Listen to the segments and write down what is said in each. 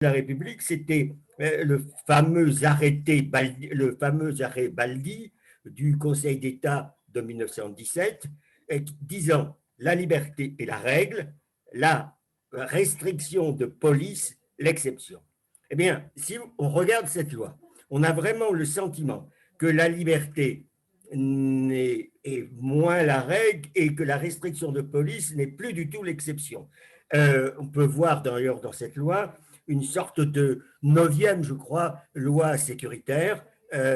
la République, c'était le fameux arrêt Baldi du Conseil d'État de 1917, disant la liberté est la règle, la restriction de police l'exception. Eh bien, si on regarde cette loi, on a vraiment le sentiment que la liberté est moins la règle et que la restriction de police n'est plus du tout l'exception. On peut voir d'ailleurs dans cette loi une sorte de neuvième, je crois, loi sécuritaire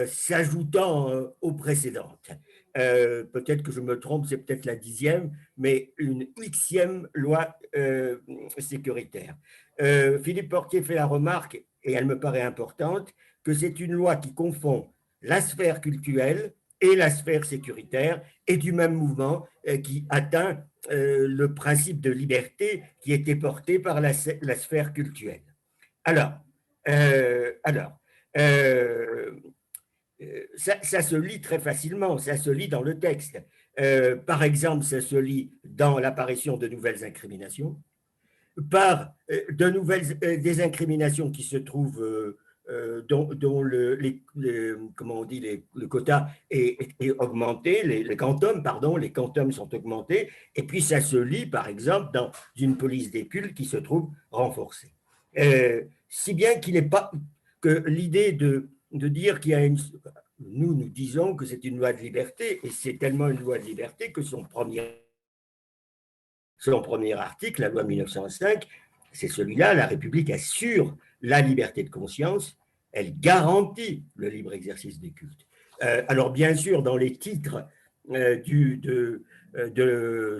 s'ajoutant aux précédentes. Peut-être que je me trompe, c'est peut-être la 10e, mais une Xème loi sécuritaire. Philippe Portier fait la remarque, et elle me paraît importante, que c'est une loi qui confond la sphère cultuelle et la sphère sécuritaire, et du même mouvement qui atteint le principe de liberté qui était porté par la sphère cultuelle. Alors, alors ça se lit très facilement, ça se lit dans le texte. Par exemple, ça se lit dans l'apparition de nouvelles incriminations, par des incriminations qui se trouvent dont comment on dit, le quota est augmenté, les quantums, pardon, les quantums sont augmentés, et puis ça se lit, par exemple, dans une police des cultes qui se trouve renforcée. Si bien qu'il n'est pas que l'idée de dire qu'il y a une... Nous disons que c'est une loi de liberté, et c'est tellement une loi de liberté que son premier article, la loi 1905, c'est celui-là, la République assure la liberté de conscience, elle garantit le libre exercice des cultes. Alors bien sûr, dans les titres de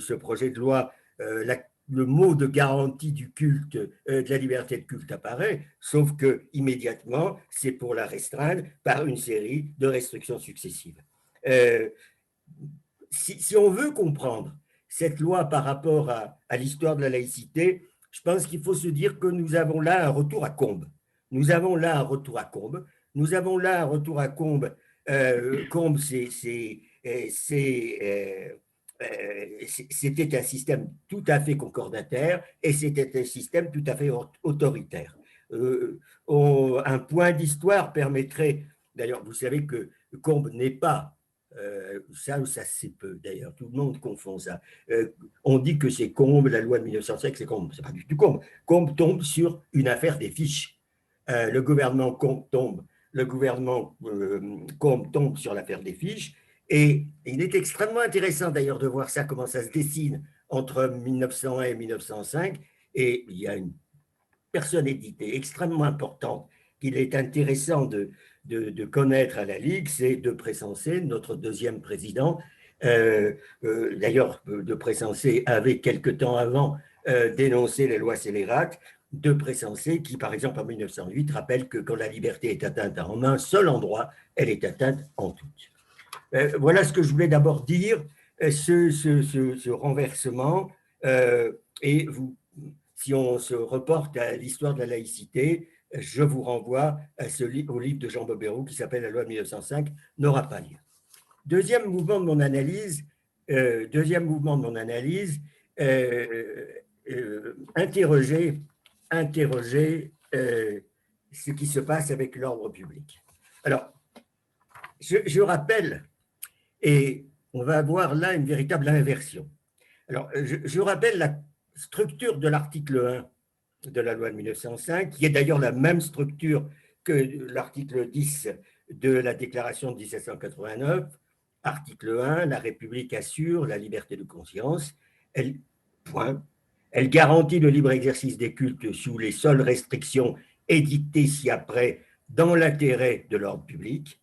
ce projet de loi, le mot de garantie du culte, de la liberté de culte apparaît, sauf que immédiatement, c'est pour la restreindre par une série de restrictions successives. Si on veut comprendre cette loi par rapport à l'histoire de la laïcité, je pense qu'il faut se dire que nous avons là un retour à Combes. Nous avons là un retour à Combes. Nous avons là un retour à Combes. Combes, c'était un système tout à fait concordataire et c'était un système tout à fait autoritaire. Un point d'histoire permettrait, d'ailleurs, vous savez que Combes n'est pas ça c'est peu d'ailleurs, tout le monde confond ça. On dit que c'est Combes, la loi de 1905, c'est Combes, c'est pas du tout Combes. Combes tombe sur une affaire des fiches. Le gouvernement Combes tombe sur l'affaire des fiches, et il est extrêmement intéressant d'ailleurs de voir ça, comment ça se dessine entre 1901 et 1905, et il y a une personnalité extrêmement importante qu'il est intéressant de connaître à la Ligue, c'est Depré Sensé, notre deuxième président. D'ailleurs, Depré Sensé avait quelque temps avant dénoncé les lois scélérates. Depré Sensé, qui par exemple en 1908 rappelle que quand la liberté est atteinte en un seul endroit, elle est atteinte en toutes. Voilà ce que je voulais d'abord dire, ce renversement, et si on se reporte à l'histoire de la laïcité, je vous renvoie au livre de Jean Bobéroux qui s'appelle La loi de 1905, n'aura pas lieu. Deuxième mouvement de mon analyse, interroger ce qui se passe avec l'ordre public. Alors, je rappelle, et on va avoir là une véritable inversion. Alors, je rappelle la structure de l'article 1 de la loi de 1905, qui est d'ailleurs la même structure que l'article 10 de la déclaration de 1789. Article 1, la République assure la liberté de conscience. Elle garantit le libre exercice des cultes sous les seules restrictions édictées ci-après dans l'intérêt de l'ordre public.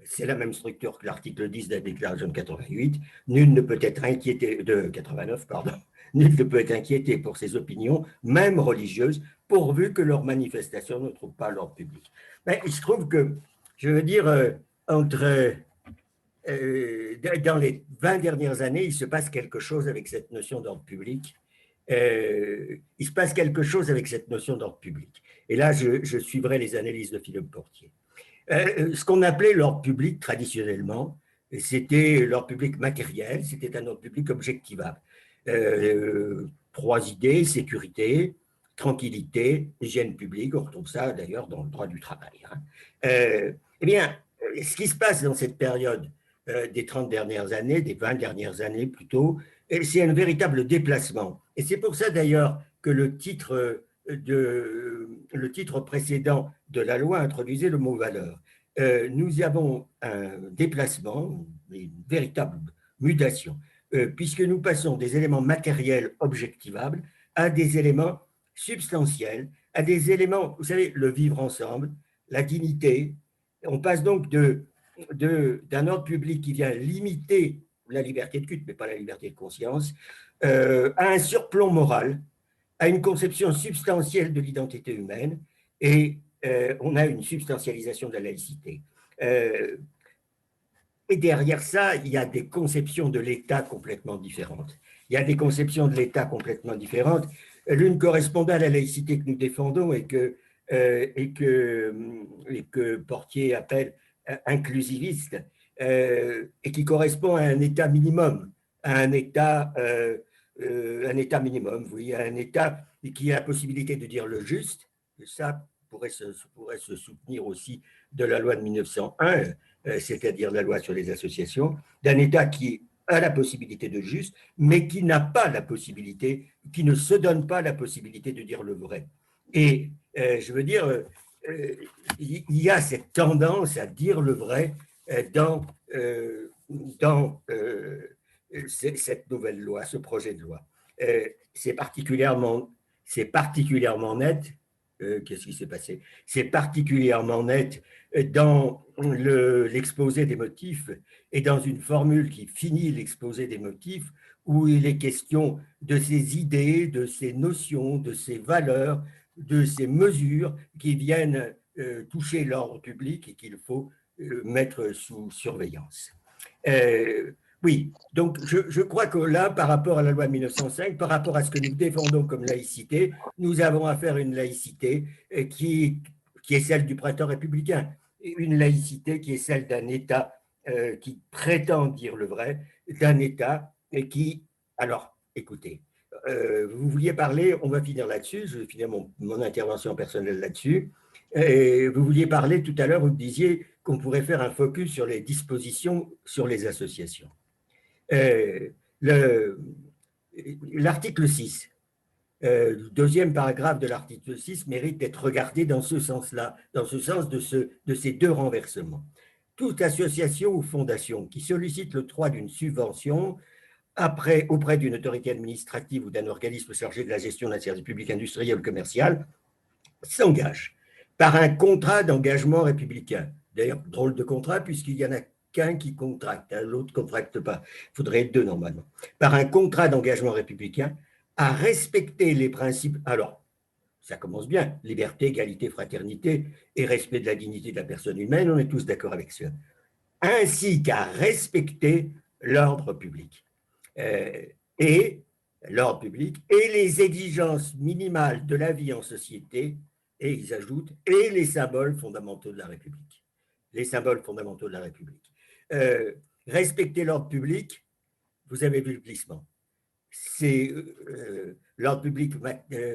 C'est la même structure que l'article 10 de la déclaration de 88. Nul ne peut être inquiété, de 89, pardon. Nul ne peut être inquiété pour ses opinions, même religieuses, pourvu que leurs manifestations ne trouvent pas l'ordre public. Mais il se trouve que, je veux dire, dans les 20 dernières années, il se passe quelque chose avec cette notion d'ordre public. Il se passe quelque chose avec cette notion d'ordre public. Et là, je suivrai les analyses de Philippe Portier. Ce qu'on appelait l'ordre public traditionnellement, c'était l'ordre public matériel, c'était un ordre public objectivable. Trois idées: sécurité, tranquillité, hygiène publique, on retrouve ça d'ailleurs dans le droit du travail. Eh bien, ce qui se passe dans cette période des 30 dernières années, des 20 dernières années plutôt, c'est un véritable déplacement. Et c'est pour ça d'ailleurs que le titre précédent de la loi introduisait le mot valeur. Nous avons un déplacement, une véritable mutation, puisque nous passons des éléments matériels objectivables à des éléments substantiels, à des éléments, vous savez, le vivre ensemble, la dignité. On passe donc d'un ordre public qui vient limiter la liberté de culte, mais pas la liberté de conscience, à un surplomb moral, à une conception substantielle de l'identité humaine, et on a une substantialisation de la laïcité. Et derrière ça, il y a des conceptions de l'État complètement différentes. Il y a des conceptions de l'État complètement différentes. L'une correspondant à la laïcité que nous défendons et que Portier appelle inclusiviste, et qui correspond à un État minimum, à un État minimum, oui, à un État qui a la possibilité de dire le juste. Ça pourrait se soutenir aussi de la loi de 1901, c'est-à-dire la loi sur les associations, d'un État qui a la possibilité de juste, mais qui n'a pas la possibilité, qui ne se donne pas la possibilité de dire le vrai. Et je veux dire, il y a cette tendance à dire le vrai dans cette nouvelle loi, ce projet de loi. C'est particulièrement net. Qu'est-ce qui s'est passé? C'est particulièrement net dans l'exposé des motifs et dans une formule qui finit l'exposé des motifs où il est question de ces idées, de ces notions, de ces valeurs, de ces mesures qui viennent toucher l'ordre public et qu'il faut mettre sous surveillance. Oui, donc je crois que là, par rapport à la loi de 1905, par rapport à ce que nous défendons comme laïcité, nous avons affaire à une laïcité qui est celle du printemps républicain, une laïcité qui est celle d'un État qui prétend dire le vrai, d'un État qui… Alors, écoutez, vous vouliez parler, on va finir là-dessus, je vais finir mon intervention personnelle là-dessus. Vous vouliez parler tout à l'heure, vous disiez qu'on pourrait faire un focus sur les dispositions sur les associations. L'article 6, le deuxième paragraphe de l'article 6 mérite d'être regardé dans ce sens-là, dans ce sens de ces deux renversements. Toute association ou fondation qui sollicite l'octroi d'une subvention auprès d'une autorité administrative ou d'un organisme chargé de la gestion d'un service public industriel ou commercial s'engage par un contrat d'engagement républicain. D'ailleurs, drôle de contrat puisqu'il y en a qu'un qui contracte, l'autre ne contracte pas. Il faudrait être deux normalement. Par un contrat d'engagement républicain à respecter les principes. Alors, ça commence bien, liberté, égalité, fraternité et respect de la dignité de la personne humaine, on est tous d'accord avec ça. Ainsi qu'à respecter l'ordre public. Et l'ordre public et les exigences minimales de la vie en société, et ils ajoutent, et les symboles fondamentaux de la République. Les symboles fondamentaux de la République. Respecter l'ordre public, vous avez vu le glissement. C'est l'ordre public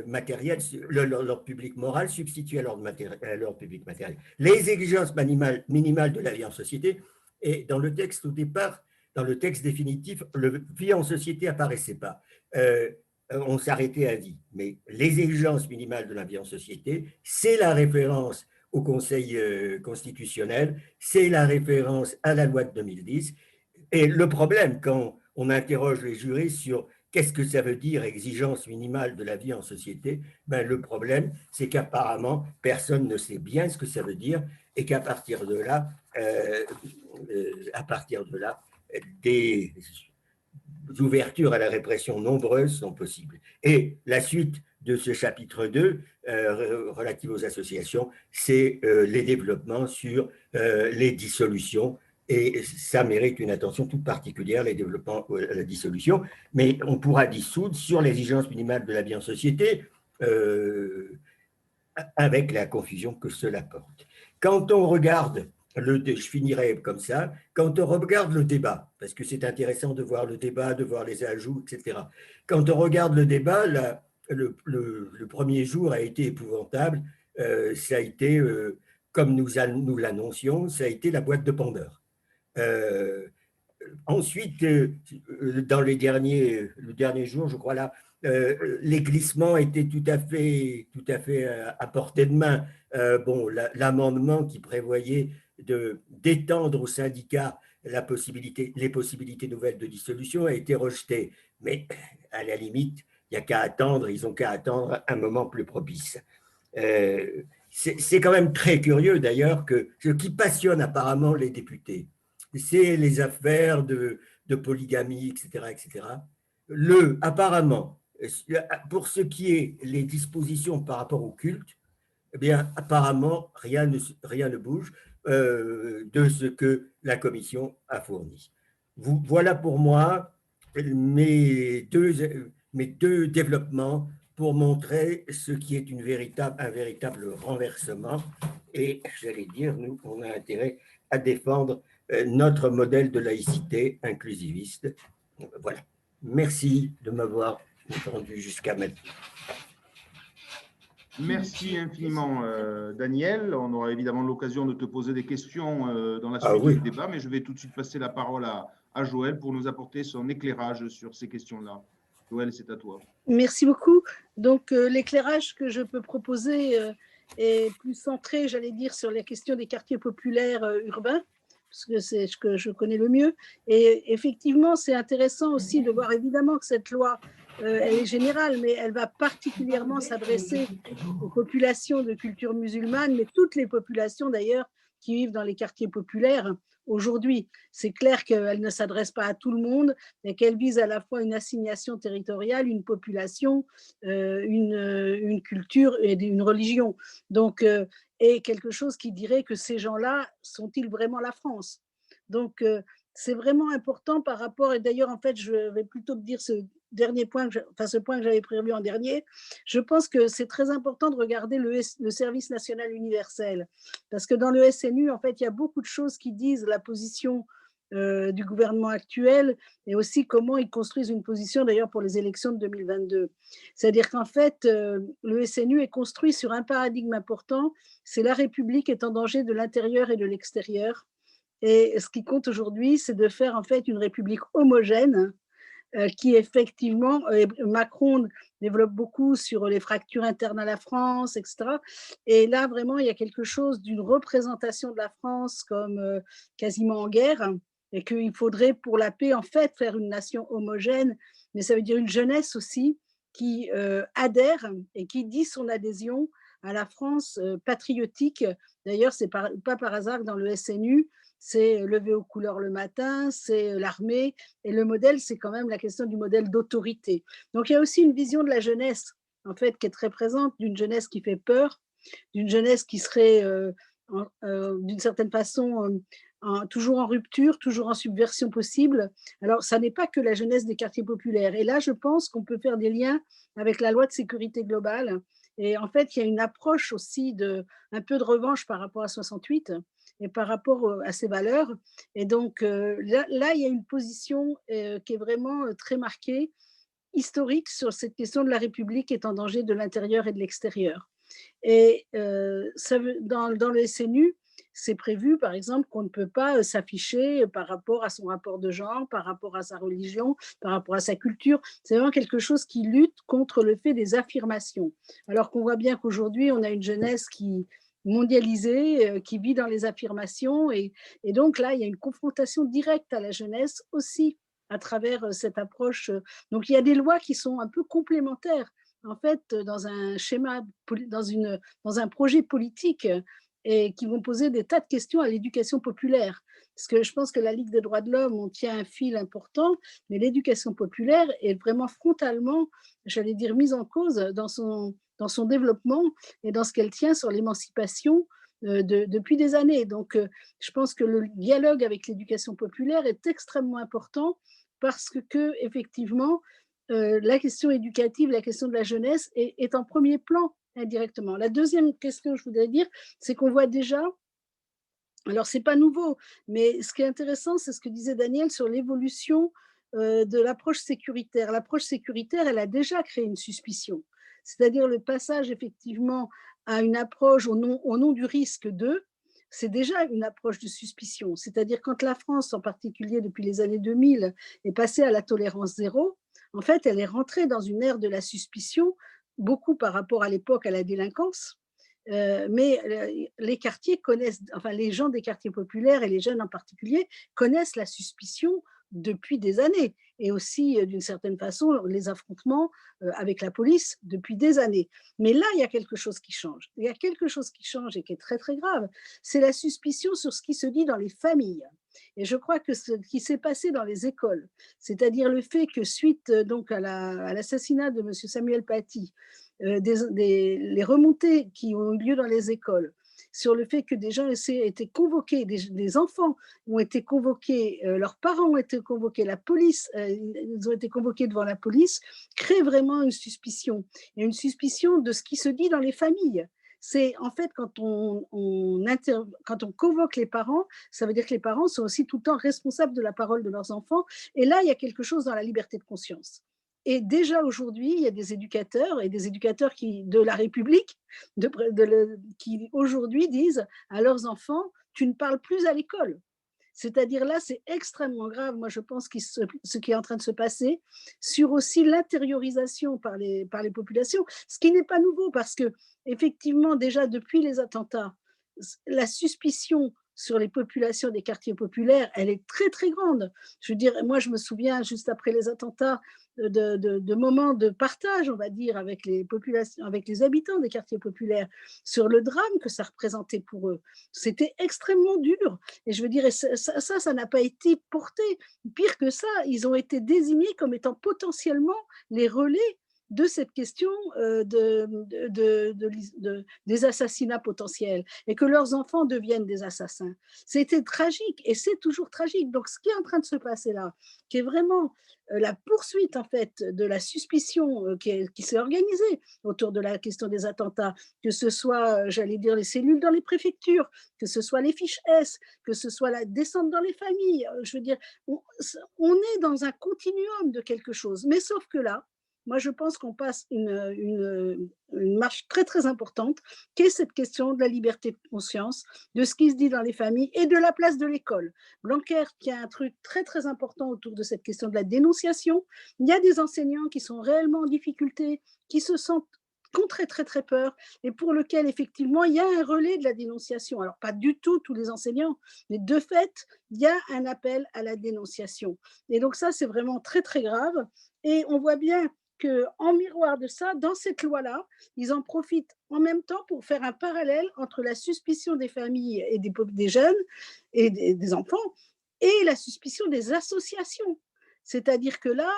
matériel, l'ordre public moral substitué à l'ordre public matériel. Les exigences minimales de la vie en société, et dans le texte au départ, dans le texte définitif, le vie en société n'apparaissait pas. On s'arrêtait à vie. Mais les exigences minimales de la vie en société, c'est la référence au Conseil constitutionnel, c'est la référence à la loi de 2010. Et le problème, quand on interroge les jurés sur qu'est-ce que ça veut dire exigence minimale de la vie en société, ben, le problème, c'est qu'apparemment, personne ne sait bien ce que ça veut dire et qu'à partir de là, des ouvertures à la répression nombreuses sont possibles. Et la suite de ce chapitre 2, relatif aux associations, c'est les développements sur les dissolutions. Et ça mérite une attention toute particulière, les développements à la dissolution. Mais on pourra dissoudre sur l'exigence minimale de la vie en société avec la confusion que cela porte. Quand on regarde je finirai comme ça, quand on regarde le débat, parce que c'est intéressant de voir le débat, de voir les ajouts, etc. Quand on regarde le débat, le premier jour a été épouvantable. Ça a été, comme nous l'annoncions, ça a été la boîte de Pandore. Ensuite, dans le dernier jour, je crois là, les glissements étaient tout à fait à portée de main. Bon, l'amendement qui prévoyait d'étendre aux syndicats les possibilités nouvelles de dissolution a été rejeté. Mais à la limite, il n'y a qu'à attendre, ils ont qu'à attendre un moment plus propice. C'est quand même très curieux d'ailleurs que ce qui passionne apparemment les députés, c'est les affaires de polygamie, etc., etc. Apparemment, pour ce qui est les dispositions par rapport au culte, eh bien, apparemment, rien ne bouge de ce que la commission a fourni. Voilà pour moi mes deux développements pour montrer ce qui est un véritable renversement. Et j'allais dire, nous, on a intérêt à défendre notre modèle de laïcité inclusiviste. Voilà. Merci de m'avoir entendu jusqu'à maintenant. Merci infiniment, Daniel. On aura évidemment l'occasion de te poser des questions dans la suite du débat, mais je vais tout de suite passer la parole à Joël pour nous apporter son éclairage sur ces questions-là. Joël, c'est à toi. Merci beaucoup. Donc, l'éclairage que je peux proposer est plus centré, j'allais dire, sur les questions des quartiers populaires urbains, parce que c'est ce que je connais le mieux. Et effectivement, c'est intéressant aussi de voir évidemment que cette loi, elle est générale, mais elle va particulièrement s'adresser aux populations de culture musulmane, mais toutes les populations d'ailleurs qui vivent dans les quartiers populaires aujourd'hui. C'est clair qu'elle ne s'adresse pas à tout le monde et qu'elle vise à la fois une assignation territoriale, une population, une culture et une religion. Donc, et quelque chose qui dirait que ces gens-là sont-ils vraiment la France? Donc, c'est vraiment important par rapport, et d'ailleurs, en fait, je vais plutôt dire ce point que j'avais prévu en dernier. Je pense que c'est très important de regarder le service national universel, parce que dans le SNU, en fait, il y a beaucoup de choses qui disent la position du gouvernement actuel et aussi comment ils construisent une position d'ailleurs pour les élections de 2022. C'est-à-dire qu'en fait, le SNU est construit sur un paradigme important, c'est la République est en danger de l'intérieur et de l'extérieur. Et ce qui compte aujourd'hui, c'est de faire en fait une République homogène qui effectivement, Macron développe beaucoup sur les fractures internes à la France, etc. Et là, vraiment, il y a quelque chose d'une représentation de la France comme quasiment en guerre, et qu'il faudrait pour la paix, en fait, faire une nation homogène, mais ça veut dire une jeunesse aussi qui adhère et qui dit son adhésion à la France patriotique. D'ailleurs, c'est pas par hasard que dans le SNU, c'est lever aux couleurs le matin, c'est l'armée, et le modèle, c'est quand même la question du modèle d'autorité. Donc, il y a aussi une vision de la jeunesse, en fait, qui est très présente, d'une jeunesse qui fait peur, d'une jeunesse qui serait, d'une certaine façon, toujours en rupture, toujours en subversion possible. Alors, ça n'est pas que la jeunesse des quartiers populaires. Et là, je pense qu'on peut faire des liens avec la loi de sécurité globale. Et en fait, il y a une approche aussi un peu de revanche par rapport à 68 et par rapport à ses valeurs. Et donc, là, il y a une position qui est vraiment très marquée, historique, sur cette question de la République est en danger de l'intérieur et de l'extérieur. Et dans le SNU, c'est prévu, par exemple, qu'on ne peut pas s'afficher par rapport à son rapport de genre, par rapport à sa religion, par rapport à sa culture. C'est vraiment quelque chose qui lutte contre le fait des affirmations. Alors qu'on voit bien qu'aujourd'hui, on a une jeunesse mondialisée, qui vit dans les affirmations. Et donc là, il y a une confrontation directe à la jeunesse aussi à travers cette approche. Donc il y a des lois qui sont un peu complémentaires en fait, dans un schéma, dans un projet politique et qui vont poser des tas de questions à l'éducation populaire. Parce que je pense que la Ligue des droits de l'homme, on tient un fil important, mais l'éducation populaire est vraiment frontalement, j'allais dire, mise en cause dans son développement et dans ce qu'elle tient sur l'émancipation depuis des années. Donc, je pense que le dialogue avec l'éducation populaire est extrêmement important parce que effectivement, la question éducative, la question de la jeunesse est en premier plan indirectement. La deuxième question que je voudrais dire, c'est qu'on voit déjà, alors c'est pas nouveau, mais ce qui est intéressant, c'est ce que disait Daniel sur l'évolution de l'approche sécuritaire. L'approche sécuritaire, elle a déjà créé une suspicion. c'est-à-dire le passage effectivement à une approche au nom du risque de, c'est déjà une approche de suspicion. C'est-à-dire quand la France, en particulier depuis les années 2000, est passée à la tolérance zéro, en fait, elle est rentrée dans une ère de la suspicion, beaucoup par rapport à l'époque à la délinquance. Mais les quartiers connaissent, enfin les gens des quartiers populaires et les jeunes en particulier connaissent la suspicion depuis des années et aussi d'une certaine façon les affrontements avec la police depuis des années. Mais là, il y a quelque chose qui change. Il y a quelque chose qui change et qui est très très grave. C'est la suspicion sur ce qui se dit dans les familles. Et je crois que ce qui s'est passé dans les écoles, c'est-à-dire le fait que suite donc à l'assassinat de M. Samuel Paty, les remontées qui ont eu lieu dans les écoles sur le fait que des gens étaient convoqués, des enfants ont été convoqués, leurs parents ont été convoqués, la police, ils ont été convoqués devant la police, crée vraiment une suspicion. Et une suspicion de ce qui se dit dans les familles. C'est en fait quand on convoque les parents, ça veut dire que les parents sont aussi tout le temps responsables de la parole de leurs enfants. Et là, il y a quelque chose dans la liberté de conscience. Et déjà aujourd'hui, il y a des éducateurs et des éducateurs de la République qui aujourd'hui disent à leurs enfants, tu ne parles plus à l'école. C'est-à-dire là, c'est extrêmement grave, moi je pense, ce qui est en train de se passer sur aussi l'intériorisation par les populations, ce qui n'est pas nouveau parce que effectivement déjà depuis les attentats, la suspicion sur les populations des quartiers populaires, elle est très très grande. Je veux dire, moi je me souviens juste après les attentats de moments de partage, on va dire, avec les populations, avec les habitants des quartiers populaires, sur le drame que ça représentait pour eux. C'était extrêmement dur. Et je veux dire, ça n'a pas été porté. Pire que ça, ils ont été désignés comme étant potentiellement les relais de cette question des assassinats potentiels et que leurs enfants deviennent des assassins. C'était tragique et c'est toujours tragique. Donc, ce qui est en train de se passer là, qui est vraiment la poursuite en fait de la suspicion qui s'est organisée autour de la question des attentats, que ce soit, j'allais dire, les cellules dans les préfectures, que ce soit les fiches S, que ce soit la descente dans les familles. Je veux dire, on est dans un continuum de quelque chose. Mais sauf que là, moi, je pense qu'on passe une marche très, très importante, qui est cette question de la liberté de conscience, de ce qui se dit dans les familles et de la place de l'école. Blanquer, qui a un truc très, très important autour de cette question de la dénonciation. Il y a des enseignants qui sont réellement en difficulté, qui se sentent qui ont très, très, très peur et pour lequel, effectivement, il y a un relais de la dénonciation. Alors, pas du tout tous les enseignants, mais de fait, il y a un appel à la dénonciation. Et donc, ça, c'est vraiment très, très grave. Et on voit bien qu'en miroir de ça, dans cette loi-là, ils en profitent en même temps pour faire un parallèle entre la suspicion des familles et des jeunes et des enfants et la suspicion des associations. C'est-à-dire que là,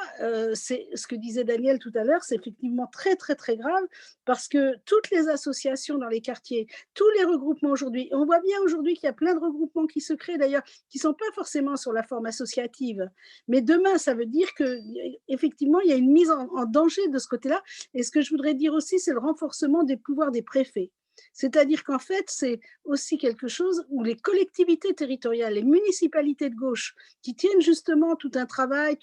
c'est ce que disait Daniel tout à l'heure, c'est effectivement très, très, très grave parce que toutes les associations dans les quartiers, tous les regroupements aujourd'hui, on voit bien aujourd'hui qu'il y a plein de regroupements qui se créent d'ailleurs, qui ne sont pas forcément sur la forme associative. Mais demain, ça veut dire qu'effectivement, il y a une mise en danger de ce côté-là. Et ce que je voudrais dire aussi, c'est le renforcement des pouvoirs des préfets. C'est-à-dire qu'en fait, c'est aussi quelque chose où les collectivités territoriales, les municipalités de gauche, qui tiennent justement tout un travail,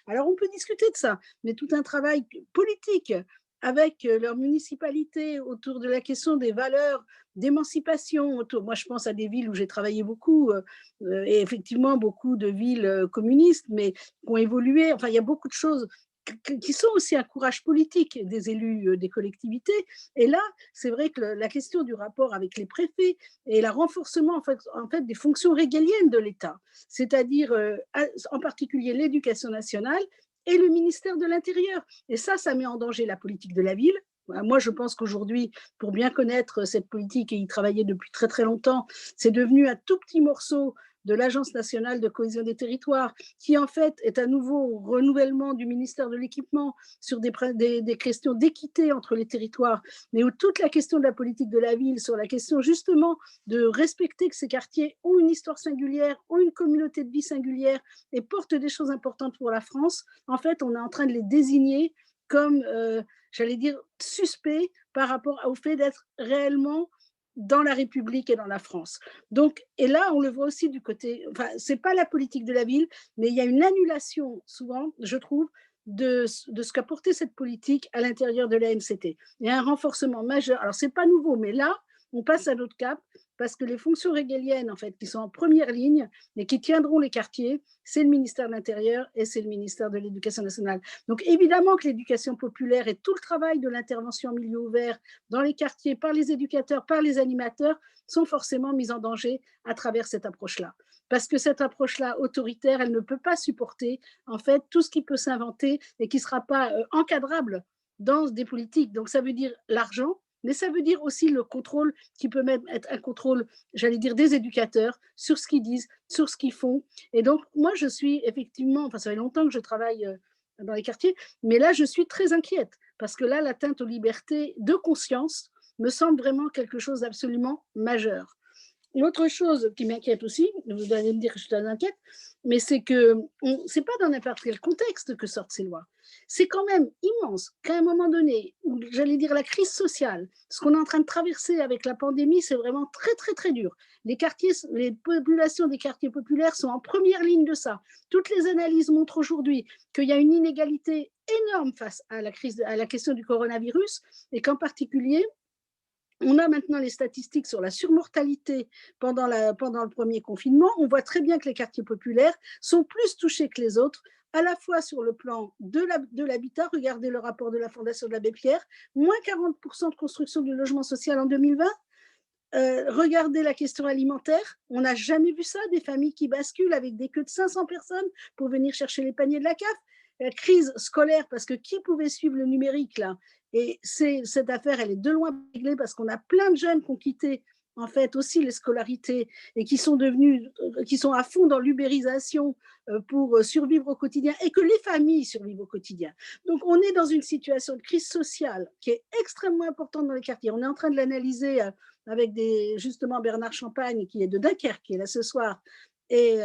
alors on peut discuter de ça, mais tout un travail politique avec leur municipalité autour de la question des valeurs d'émancipation. Moi, je pense à des villes où j'ai travaillé beaucoup, et effectivement beaucoup de villes communistes, mais qui ont évolué. Enfin, il y a beaucoup de choses qui sont aussi un courage politique des élus des collectivités. Et là, c'est vrai que la question du rapport avec les préfets et le renforcement en fait des fonctions régaliennes de l'État, c'est-à-dire en particulier l'éducation nationale et le ministère de l'Intérieur. Et ça met en danger la politique de la ville. Moi, je pense qu'aujourd'hui, pour bien connaître cette politique et y travailler depuis très très longtemps, c'est devenu un tout petit morceau de l'Agence nationale de cohésion des territoires, qui en fait est à nouveau renouvellement du ministère de l'équipement sur des questions d'équité entre les territoires, mais où toute la question de la politique de la ville, sur la question justement de respecter que ces quartiers ont une histoire singulière, ont une communauté de vie singulière et portent des choses importantes pour la France, en fait, on est en train de les désigner comme, j'allais dire, suspects par rapport au fait d'être réellement dans la République et dans la France. Donc, et là, on le voit aussi du côté, enfin, c'est pas la politique de la ville, mais il y a une annulation, souvent, je trouve, de ce qu'a porté cette politique à l'intérieur de la MCT. Il y a un renforcement majeur. Alors, ce n'est pas nouveau, mais là, on passe à notre cap parce que les fonctions régaliennes, en fait, qui sont en première ligne et qui tiendront les quartiers, c'est le ministère de l'Intérieur et c'est le ministère de l'Éducation nationale. Donc, évidemment que l'éducation populaire et tout le travail de l'intervention en milieu ouvert dans les quartiers par les éducateurs, par les animateurs, sont forcément mis en danger à travers cette approche-là. Parce que cette approche-là autoritaire, elle ne peut pas supporter, en fait, tout ce qui peut s'inventer et qui ne sera pas encadrable dans des politiques. Donc, ça veut dire l'argent, mais ça veut dire aussi le contrôle qui peut même être un contrôle, j'allais dire, des éducateurs sur ce qu'ils disent, sur ce qu'ils font. Et donc, moi, je suis effectivement, enfin, ça fait longtemps que je travaille dans les quartiers, mais là, je suis très inquiète parce que là, l'atteinte aux libertés de conscience me semble vraiment quelque chose d'absolument majeur. L'autre chose qui m'inquiète aussi, vous allez me dire que je suis très inquiète, mais c'est que c'est pas dans n'importe quel contexte que sortent ces lois. C'est quand même immense qu'à un moment donné, où j'allais dire la crise sociale, ce qu'on est en train de traverser avec la pandémie, c'est vraiment très, très, très dur. Les quartiers, les populations des quartiers populaires sont en première ligne de ça. Toutes les analyses montrent aujourd'hui qu'il y a une inégalité énorme face à la crise, à la question du coronavirus, et qu'en particulier, on a maintenant les statistiques sur la surmortalité pendant le premier confinement. On voit très bien que les quartiers populaires sont plus touchés que les autres, à la fois sur le plan de l'habitat. Regardez le rapport de la Fondation de l'Abbé Pierre, moins 40% de construction du logement social en 2020. Regardez la question alimentaire. On n'a jamais vu ça, des familles qui basculent avec des queues de 500 personnes pour venir chercher les paniers de la CAF. La crise scolaire, parce que qui pouvait suivre le numérique là? Et cette affaire, elle est de loin réglée parce qu'on a plein de jeunes qui ont quitté en fait aussi les scolarités et qui sont à fond dans l'ubérisation pour survivre au quotidien et que les familles survivent au quotidien. Donc on est dans une situation de crise sociale qui est extrêmement importante dans les quartiers. On est en train de l'analyser avec justement Bernard Champagne qui est de Dunkerque, qui est là ce soir, et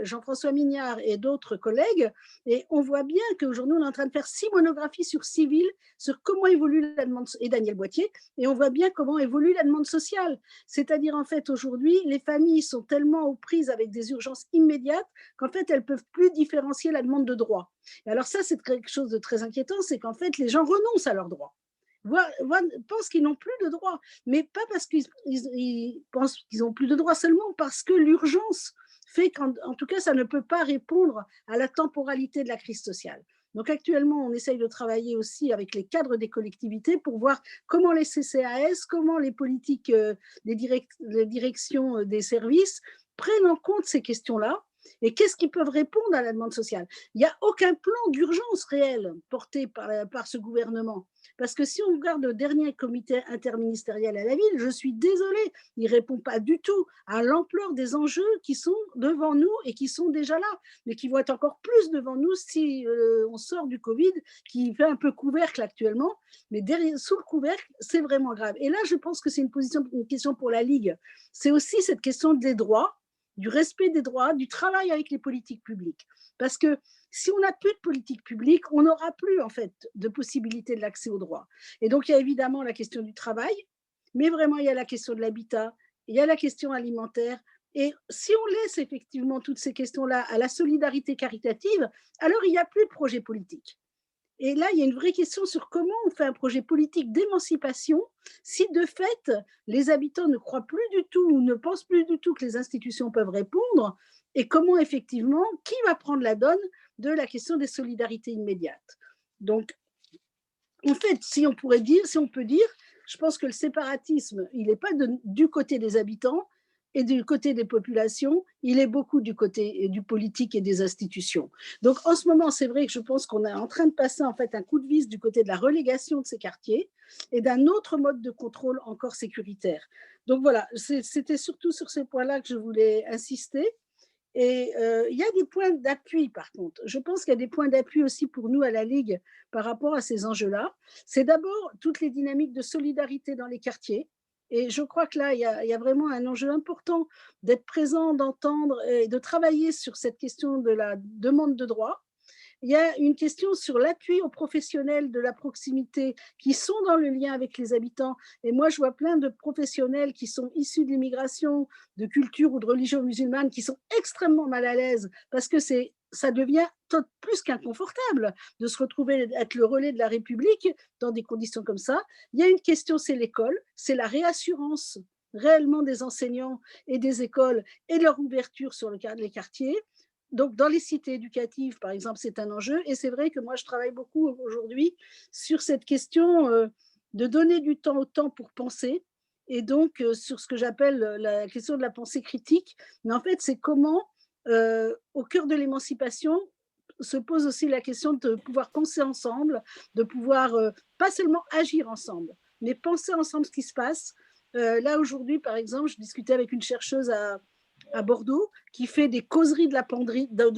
Jean-François Mignard et d'autres collègues, et on voit bien qu'aujourd'hui on est en train de faire 6 monographies sur civil, sur comment évolue la demande, et Daniel Boitier, et on voit bien comment évolue la demande sociale, c'est-à-dire en fait aujourd'hui les familles sont tellement aux prises avec des urgences immédiates qu'en fait elles peuvent plus différencier la demande de droits. Et alors ça c'est quelque chose de très inquiétant, c'est qu'en fait les gens renoncent à leurs droits, pensent qu'ils n'ont plus de droits, mais pas parce qu'ils pensent qu'ils n'ont plus de droits, seulement parce que l'urgence fait qu'en tout cas, ça ne peut pas répondre à la temporalité de la crise sociale. Donc actuellement, on essaye de travailler aussi avec les cadres des collectivités pour voir comment les CCAS, comment les politiques, les directions des services prennent en compte ces questions-là et qu'est-ce qu'ils peuvent répondre à la demande sociale. Il n'y a aucun plan d'urgence réel porté par ce gouvernement. Parce que si on regarde le dernier comité interministériel à la ville, je suis désolée, il ne répond pas du tout à l'ampleur des enjeux qui sont devant nous et qui sont déjà là, mais qui vont être encore plus devant nous si on sort du Covid, qui fait un peu couvercle actuellement, mais sous le couvercle, c'est vraiment grave. Et là, je pense que c'est une question pour la Ligue. C'est aussi cette question des droits, du respect des droits, du travail avec les politiques publiques. Parce que si on n'a plus de politique publique, on n'aura plus en fait de possibilité de l'accès aux droits. Et donc il y a évidemment la question du travail, mais vraiment il y a la question de l'habitat, il y a la question alimentaire. Et si on laisse effectivement toutes ces questions-là à la solidarité caritative, alors il n'y a plus de projet politique. Et là, il y a une vraie question sur comment on fait un projet politique d'émancipation si, de fait, les habitants ne croient plus du tout ou ne pensent plus du tout que les institutions peuvent répondre, et comment, effectivement, qui va prendre la donne de la question des solidarités immédiates. Donc, en fait, si on peut dire, je pense que le séparatisme, il n'est pas du côté des habitants et du côté des populations, il est beaucoup du côté du politique et des institutions. Donc en ce moment, c'est vrai que je pense qu'on est en train de passer en fait un coup de vis du côté de la relégation de ces quartiers et d'un autre mode de contrôle encore sécuritaire. Donc voilà, c'était surtout sur ces points-là que je voulais insister. Et il y a des points d'appui, par contre. Je pense qu'il y a des points d'appui aussi pour nous à la Ligue par rapport à ces enjeux-là. C'est d'abord toutes les dynamiques de solidarité dans les quartiers. Et je crois que là, il y a vraiment un enjeu important d'être présent, d'entendre et de travailler sur cette question de la demande de droit. il y a une question sur l'appui aux professionnels de la proximité qui sont dans le lien avec les habitants. Et moi, je vois plein de professionnels qui sont issus de l'immigration, de culture ou de religion musulmane, qui sont extrêmement mal à l'aise parce que ça devient plus qu'inconfortable de se retrouver être le relais de la République dans des conditions comme ça. Il y a une question, c'est l'école, c'est la réassurance réellement des enseignants et des écoles et leur ouverture sur les quartiers. Donc, dans les cités éducatives, par exemple, c'est un enjeu. Et c'est vrai que moi, je travaille beaucoup aujourd'hui sur cette question de donner du temps au temps pour penser. Et donc, sur ce que j'appelle la question de la pensée critique. Mais en fait, c'est comment, au cœur de l'émancipation, se pose aussi la question de pouvoir penser ensemble, de pouvoir pas seulement agir ensemble, mais penser ensemble ce qui se passe. Là, aujourd'hui, par exemple, je discutais avec une chercheuse à Bordeaux qui fait des causeries de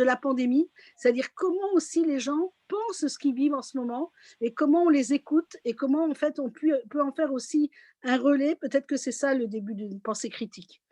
la pandémie, c'est-à-dire comment aussi les gens pensent ce qu'ils vivent en ce moment et comment on les écoute et comment en fait on peut en faire aussi un relais. Peut-être que c'est ça le début d'une pensée critique.